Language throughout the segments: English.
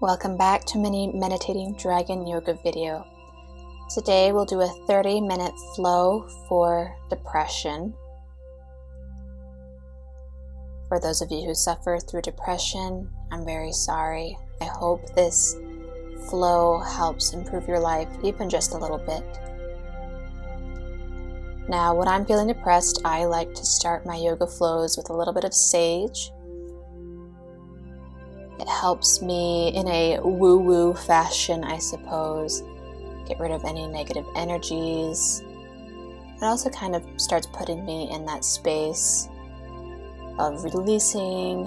Welcome back to Mini Meditating Dragon Yoga video. Today we'll do a 30-minute flow for depression. For those of you who suffer through depression, I'm very sorry. I hope this flow helps improve your life even just a little bit. Now, when I'm feeling depressed, I like to start my yoga flows with a little bit of sage. It helps me in a woo-woo fashion, I suppose, get rid of any negative energies. It also kind of starts putting me in that space of releasing.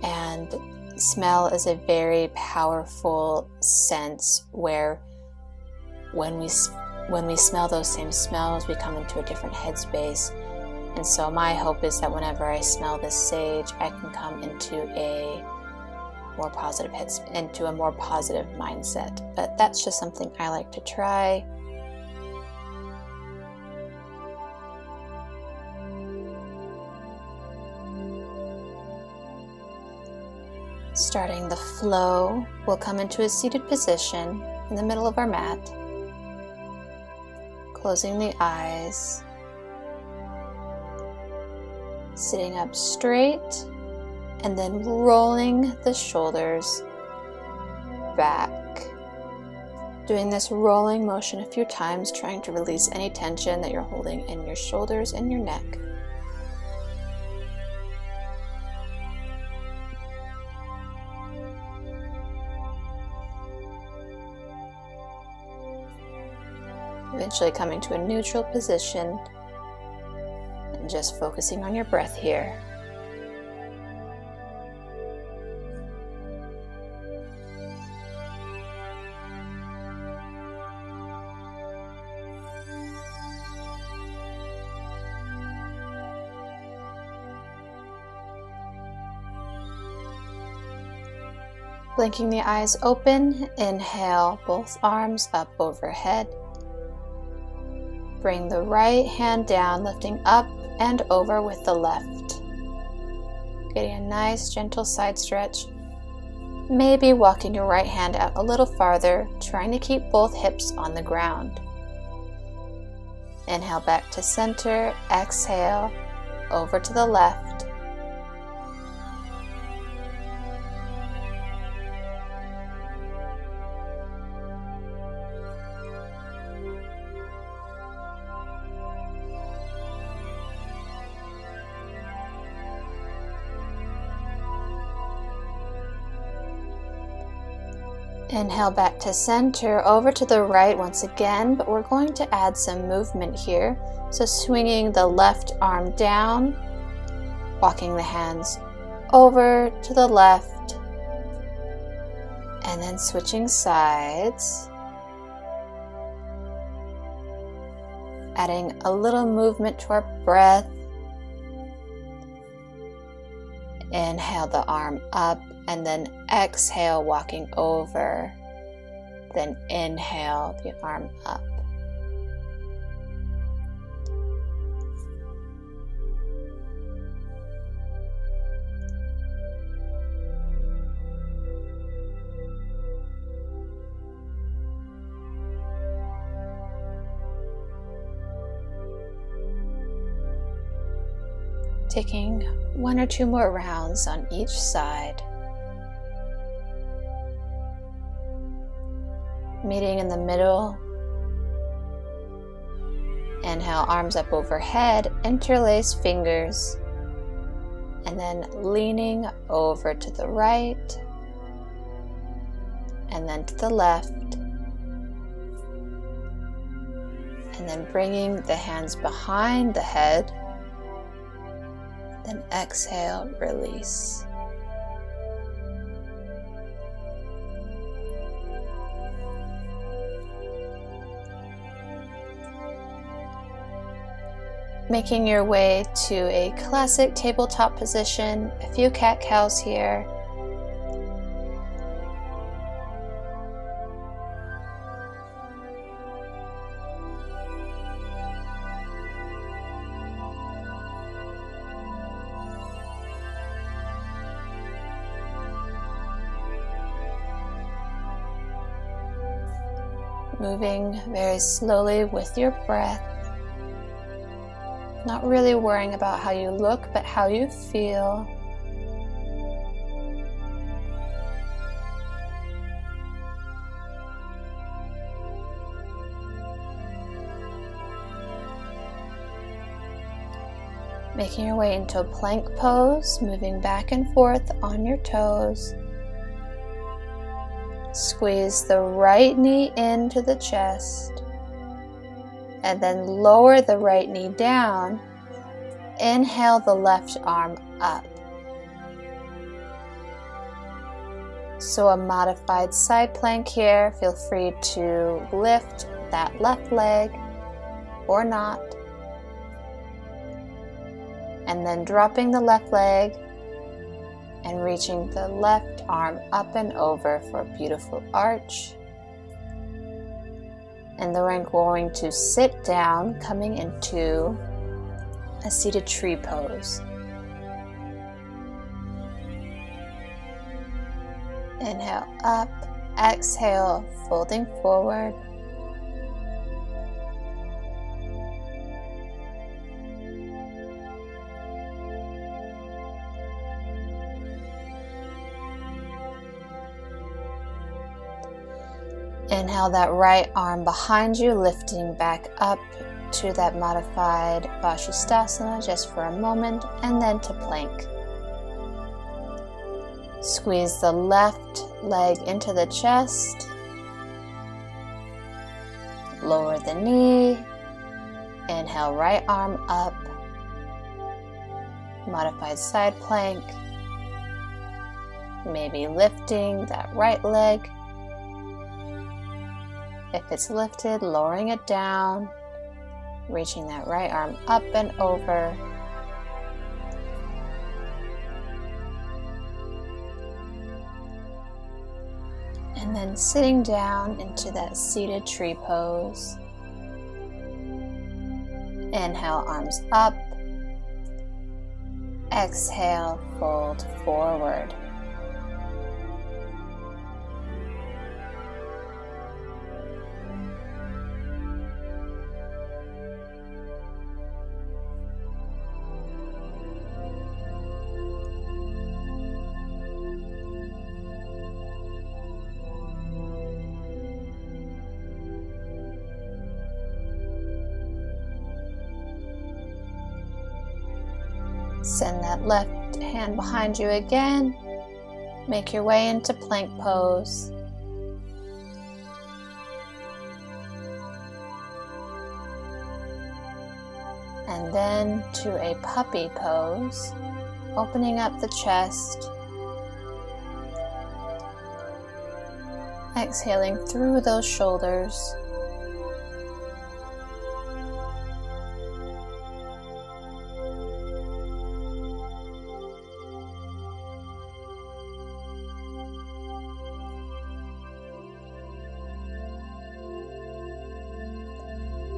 And smell is a very powerful sense where when we smell those same smells, we come into a different headspace. And so my hope is that whenever I smell this sage, I can come into a more positive mindset. But that's just something I like to try. Starting the flow, we'll come into a seated position in the middle of our mat, closing the eyes. Sitting up straight and then rolling the shoulders back. Doing this rolling motion a few times, trying to release any tension that you're holding in your shoulders and your neck. Eventually coming to a neutral position. Just focusing on your breath here. Blinking the eyes open, inhale both arms up overhead. Bring the right hand down, lifting up and over with the left. Getting a nice gentle side stretch. Maybe walking your right hand out a little farther, trying to keep both hips on the ground. Inhale back to center, exhale over to the left. Inhale back to center, over to the right once again, but we're going to add some movement here. So swinging the left arm down, walking the hands over to the left, and then switching sides. Adding a little movement to our breath. Inhale the arm up and then exhale, walking over. Then inhale the arm up. Taking one or two more rounds on each side. Meeting in the middle. Inhale, arms up overhead, interlace fingers, and then leaning over to the right, and then to the left, and then bringing the hands behind the head. Then exhale, release. Making your way to a classic tabletop position, a few cat-cows here. moving very slowly with your breath, not really worrying about how you look, but how you feel. Making your way into a plank pose, moving back and forth on your toes. Squeeze the right knee into the chest, and then lower the right knee down. Inhale the left arm up. So a modified side plank here. Feel free to lift that left leg or not. And then dropping the left leg and reaching the left arm up and over for a beautiful arch. And then we're going to sit down, coming into a seated tree pose. Inhale up, exhale, folding forward. Inhale that right arm behind you, lifting back up to that modified Vashisthasana just for a moment, and then to plank. Squeeze the left leg into the chest. Lower the knee. Inhale, right arm up. Modified side plank. Maybe lifting that right leg. If it's lifted, lowering it down, reaching that right arm up and over. And then sitting down into that seated tree pose. Inhale, arms up. Exhale, fold forward. Send that left hand behind you again. Make your way into plank pose. And then to a puppy pose, opening up the chest. Exhaling through those shoulders.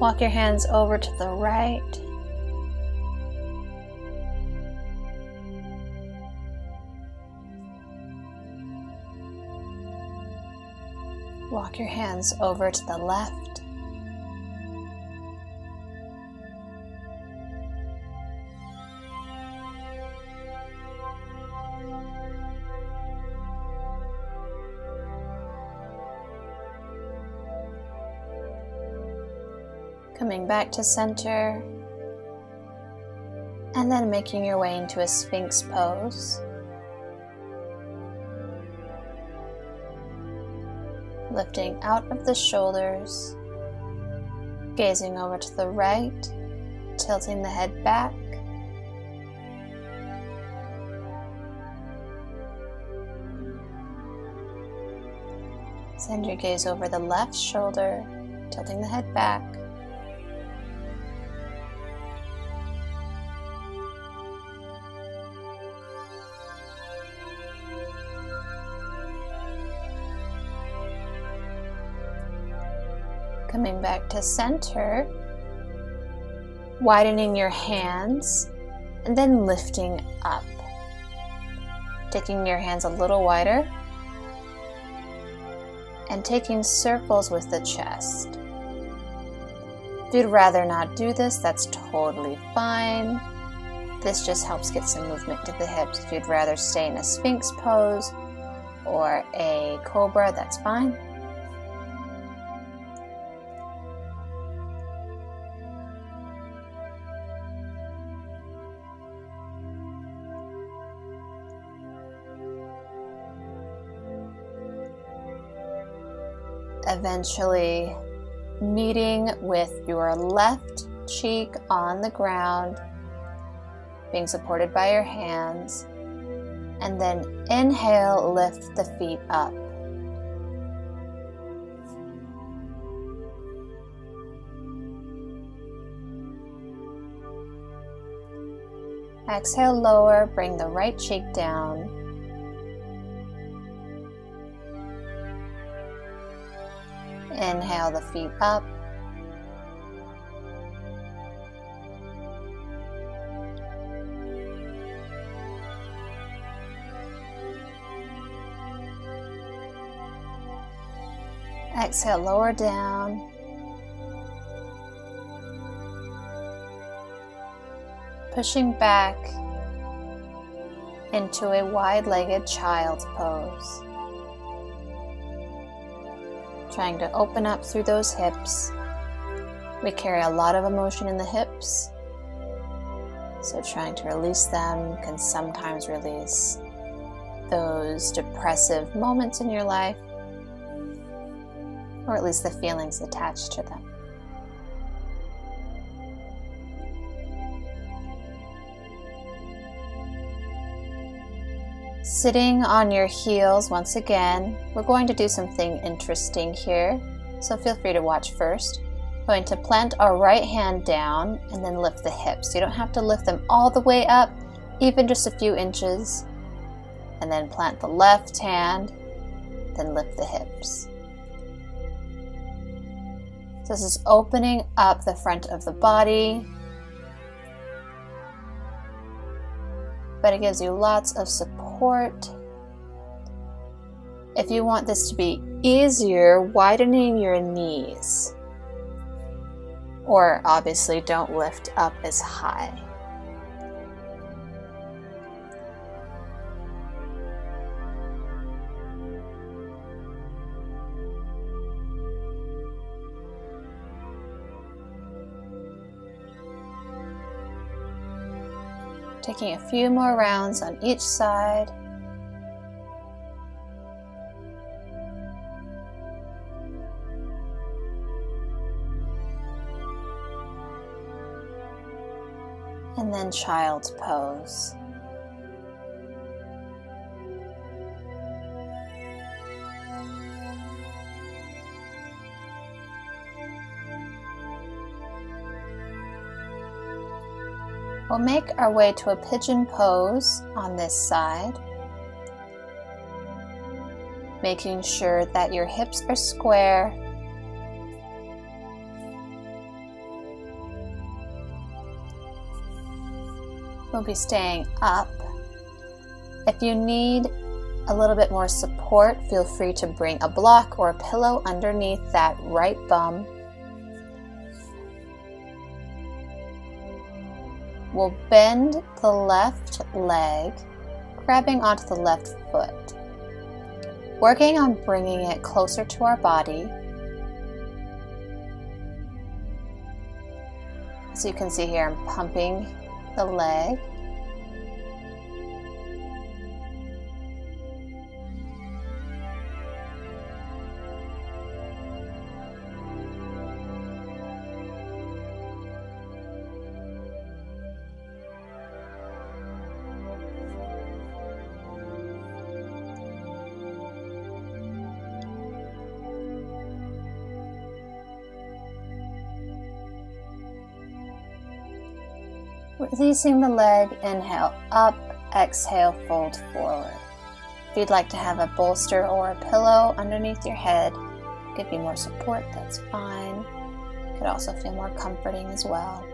Walk your hands over to the right. Walk your hands over to the left. Coming back to center, and then making your way into a Sphinx pose. Lifting out of the shoulders, gazing over to the right, tilting the head back. Send your gaze over the left shoulder, tilting the head back. Coming back to center, widening your hands and then lifting up. Taking your hands a little wider and taking circles with the chest. If you'd rather not do this, that's totally fine. This just helps get some movement to the hips. If you'd rather stay in a Sphinx pose or a cobra, that's fine. Eventually meeting with your left cheek on the ground, being supported by your hands, and then inhale, lift the feet up. Exhale, lower, bring the right cheek down. Inhale the feet up. Exhale, lower down. Pushing back into a wide-legged child's pose. Trying to open up through those hips. We carry a lot of emotion in the hips, so trying to release them can sometimes release those depressive moments in your life, or at least the feelings attached to them. Sitting on your heels once again, we're going to do something interesting here, so feel free to watch first. We're going to plant our right hand down and then lift the hips. You don't have to lift them all the way up, even just a few inches. And then plant the left hand, then lift the hips. So this is opening up the front of the body, but it gives you lots of support. If you want this to be easier, widening your knees, or obviously don't lift up as high. Taking a few more rounds on each side. And then child's pose. We'll make our way to a pigeon pose on this side, making sure that your hips are square. We'll be staying up. If you need a little bit more support, feel free to bring a block or a pillow underneath that right bum. We'll bend the left leg, grabbing onto the left foot, working on bringing it closer to our body. So you can see here I'm pumping the leg. Releasing the leg, inhale up, exhale, fold forward. If you'd like to have a bolster or a pillow underneath your head, give you more support, that's fine. It could also feel more comforting as well.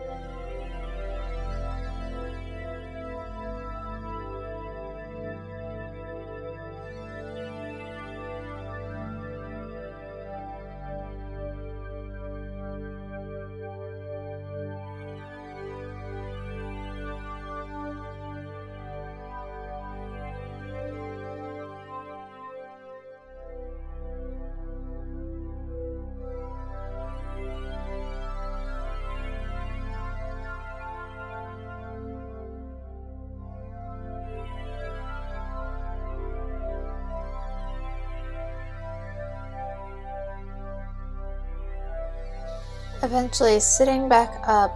Eventually sitting back up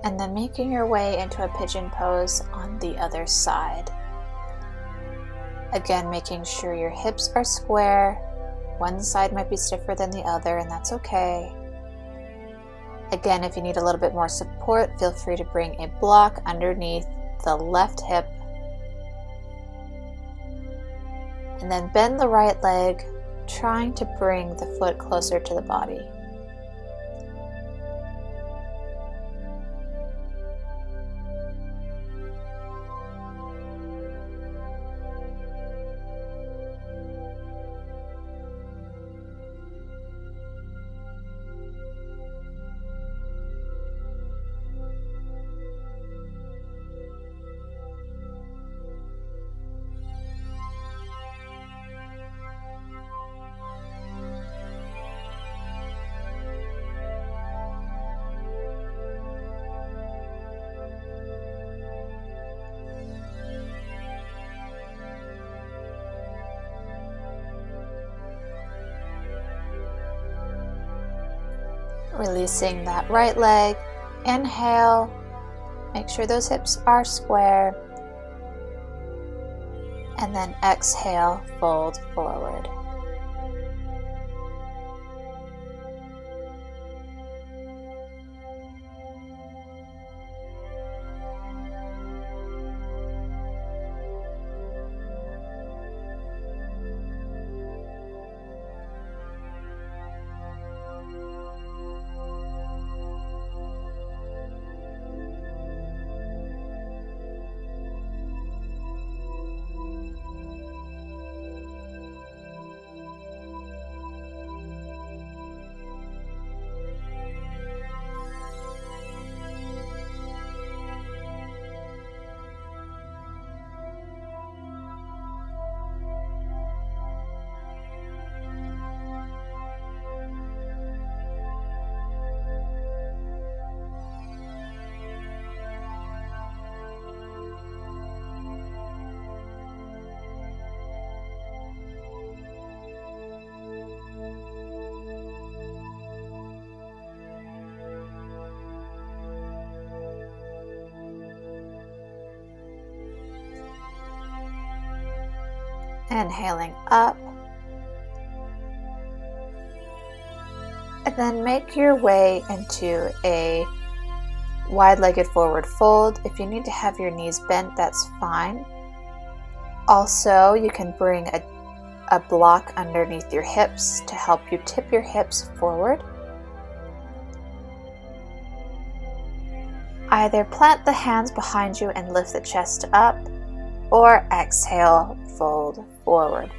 and then making your way into a pigeon pose on the other side. Again, making sure your hips are square. One side might be stiffer than the other, and that's okay. Again, if you need a little bit more support, feel free to bring a block underneath the left hip. And then bend the right leg, trying to bring the foot closer to the body. Releasing that right leg, inhale, make sure those hips are square, and then exhale, fold forward. Inhaling up, and then make your way into a wide-legged forward fold. If you need to have your knees bent, that's fine. Also, you can bring a block underneath your hips to help you tip your hips forward. Either plant the hands behind you and lift the chest up, or exhale, fold forward.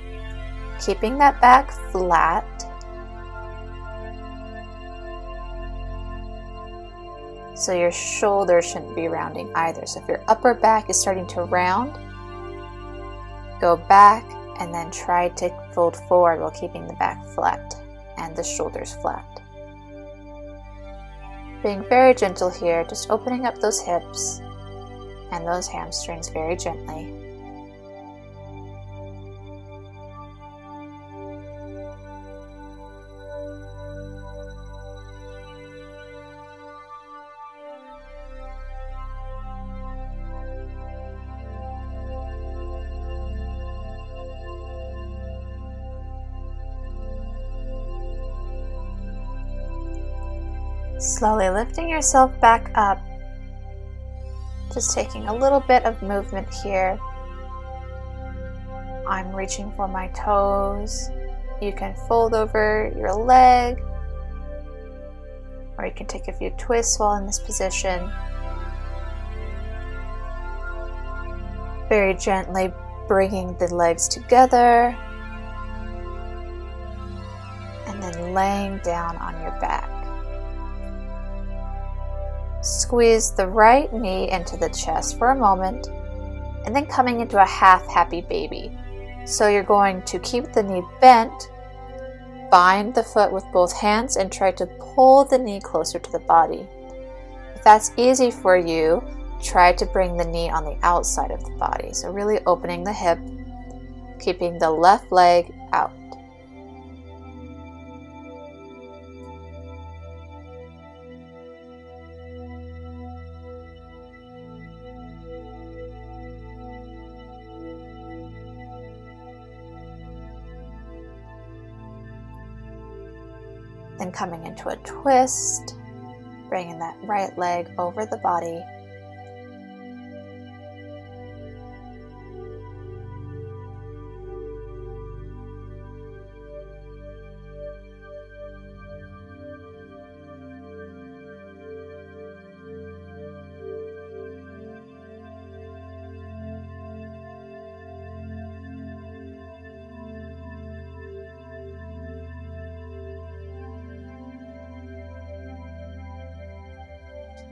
Keeping that back flat. So your shoulders shouldn't be rounding either. So if your upper back is starting to round, go back and then try to fold forward while keeping the back flat and the shoulders flat. Being very gentle here, just opening up those hips and those hamstrings very gently. Slowly lifting yourself back up, just taking a little bit of movement here. I'm reaching for my toes. You can fold over your leg, or you can take a few twists while in this position. Very gently bringing the legs together, and then laying down on your back. Squeeze the right knee into the chest for a moment, and then coming into a half happy baby. So you're going to keep the knee bent, bind the foot with both hands, and try to pull the knee closer to the body. If that's easy for you, try to bring the knee on the outside of the body. So really opening the hip, keeping the left leg out. Then coming into a twist, bringing that right leg over the body.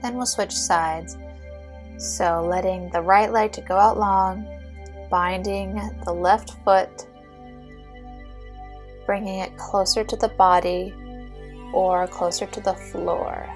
Then we'll switch sides. So letting the right leg to go out long, binding the left foot, bringing it closer to the body or closer to the floor.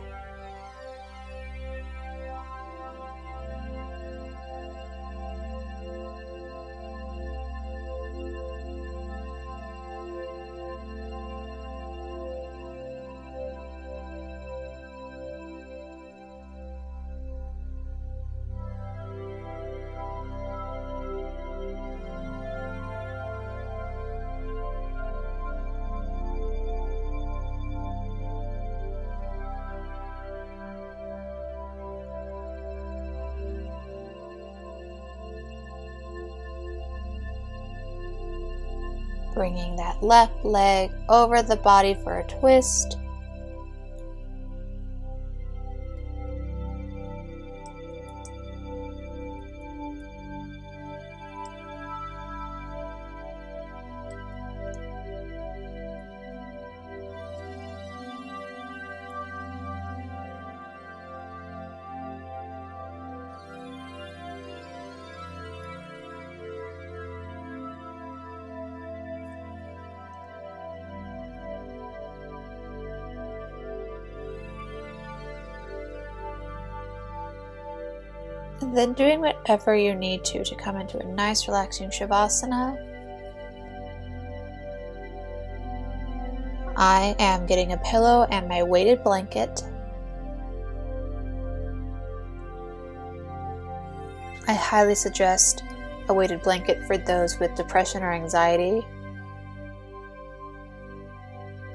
Bringing that left leg over the body for a twist. And then doing whatever you need to come into a nice relaxing Shavasana. I am getting a pillow and my weighted blanket. I highly suggest a weighted blanket for those with depression or anxiety.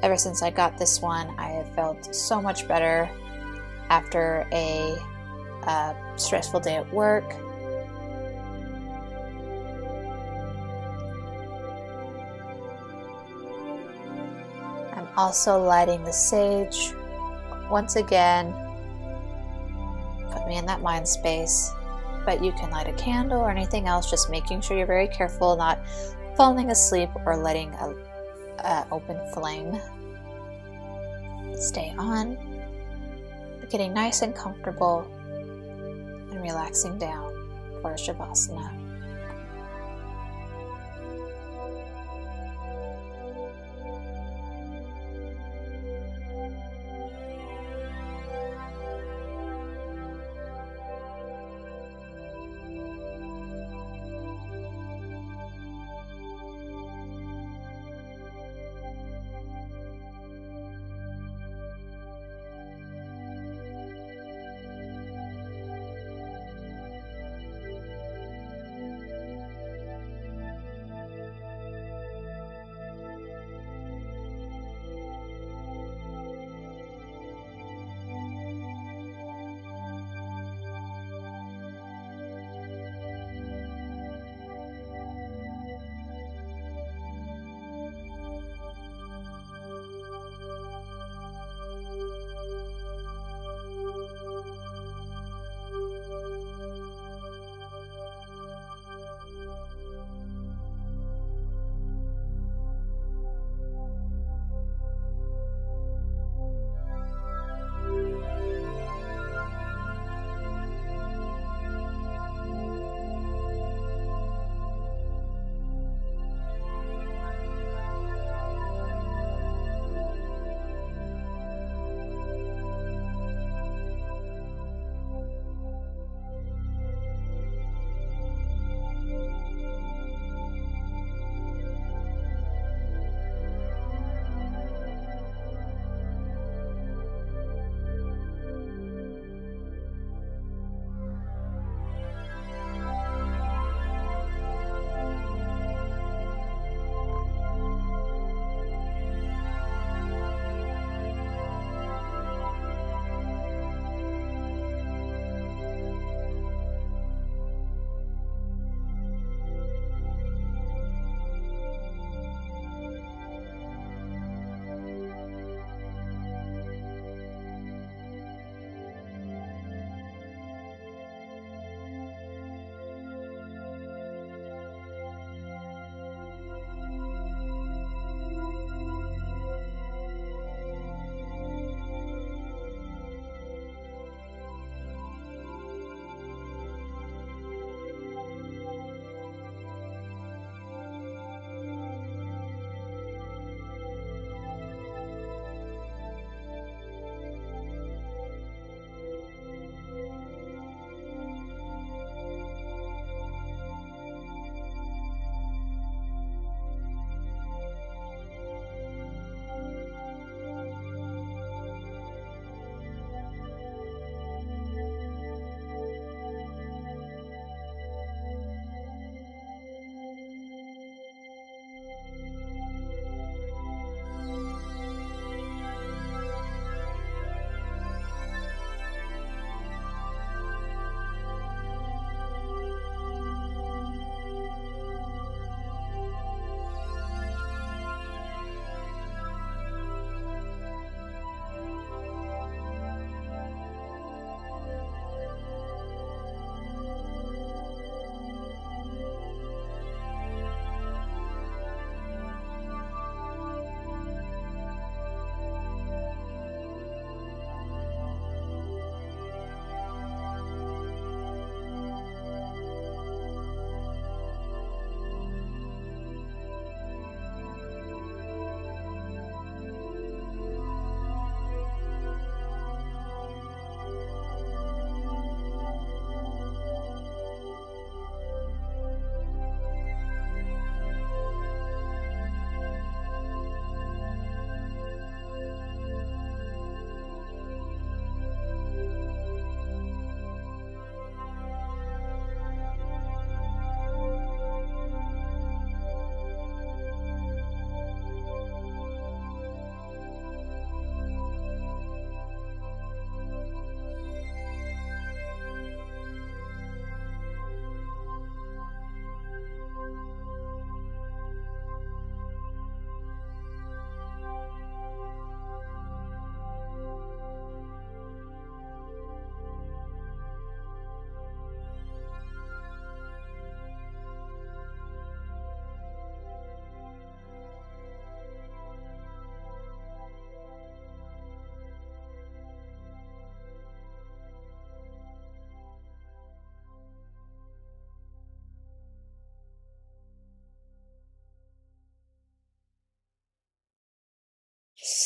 Ever since I got this one, I have felt so much better after a stressful day at work. I'm also lighting the sage. Once again, put me in that mind space, but you can light a candle or anything else, just making sure you're very careful, not falling asleep or letting a open flame stay on. Getting nice and comfortable and relaxing down for Shavasana.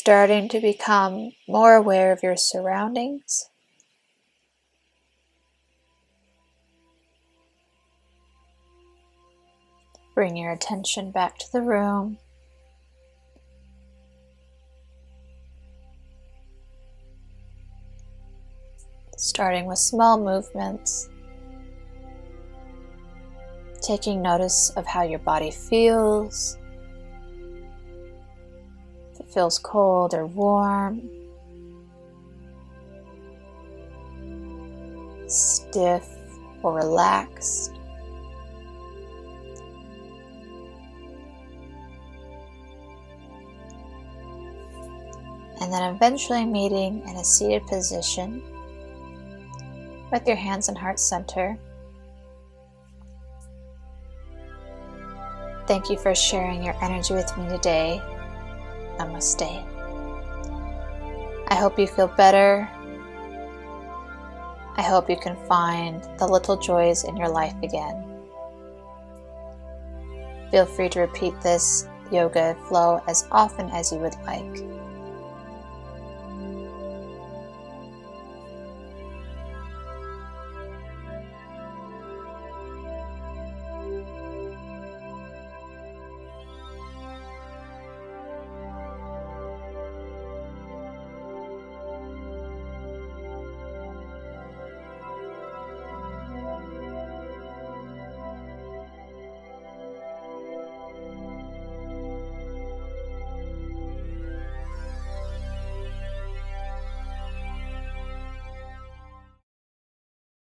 starting to become more aware of your surroundings. Bring your attention back to the room. Starting with small movements. Taking notice of how your body feels. If it feels cold or warm. Stiff or relaxed. And then eventually meeting in a seated position with your hands in heart center. Thank you for sharing your energy with me today. Namaste. I hope you feel better. I hope you can find the little joys in your life again. Feel free to repeat this yoga flow as often as you would like.